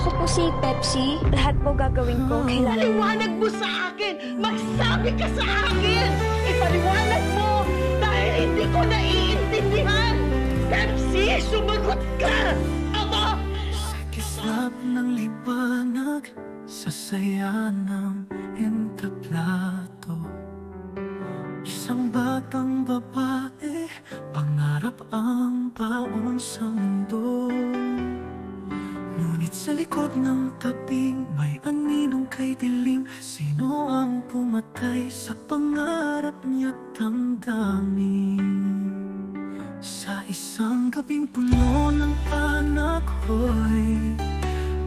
Ako po si Pepsi. Lahat po gagawin ko. Kailangan... Paliwanag mo sa akin! Magsabi ka sa akin! Ipaliwanag mo! Dahil hindi ko naiintindihan! Pepsi, sumagot ka! Ama! Sa kislap ng liwanag, sa saya ng entablado, isang batang babae, pangarap ang baon sa mundo. Ngunit sa likod ng tabing, may aninong kay dilim. Sino ang pumatay sa pangarap niya damdamin? Sa isang gabing puno ng anak ko'y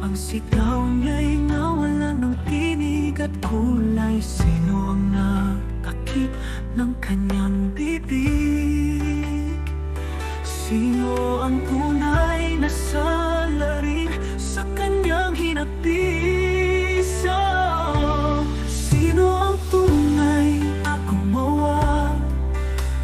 ang sigaw niya'y nawala ng tinig at kulay. Sino ang nakakit ng kanyang bibig? Sino ang tunay na salarin sa kanyang hinagpisa? Sino ang tunay na gumawa?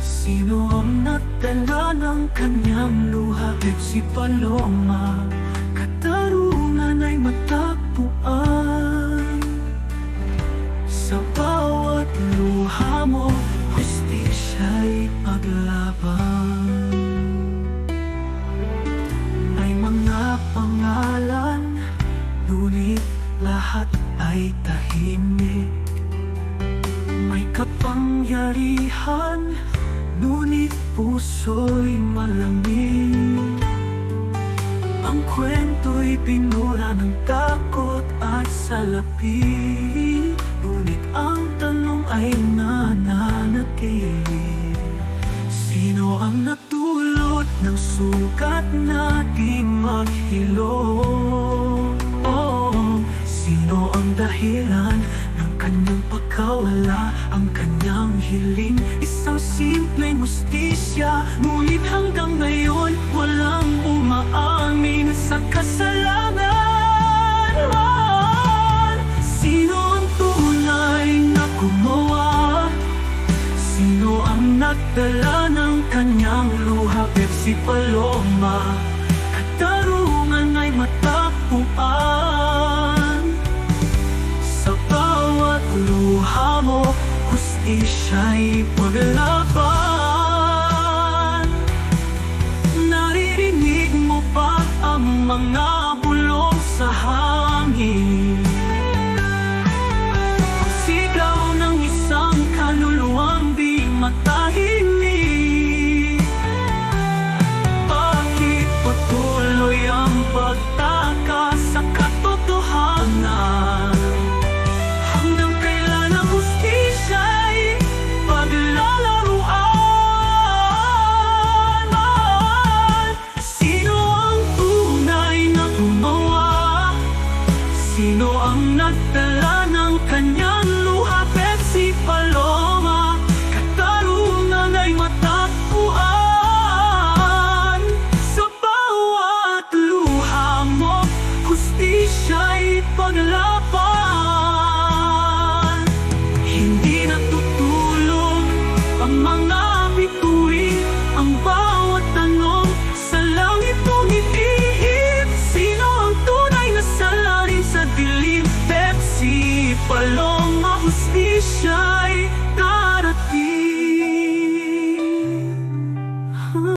Sino ang nagdala ng kanyang luha? Pepsi Paloma, katarungan ay matagpuan. Sa bawat luha mo, hustisya'y paglaban. May mga pangalan, ngunit lahat ay tahimik. May kapangyarihan, ngunit puso'y malamig. Ang kwento'y pinura ng takot at salapi, ngunit ang tanong ay nananatili. Sino ang nagdulot ng sugat nating maghilom? Sino ang dahilan ng kanyang pagkawala? Ang kanyang hiling, isang simpleng hustisya, ngunit hanggang ngayon walang umaamin sa kasalanan. Sino ang tunay na gumawa? Sino ang nagdala ng kanyang luha? Pepsi Paloma, katarungan ay matagpuan. Sa bawat luha mo, hustisya'y paglaban. Naririnig mo ba ang mga bulong sa hangin?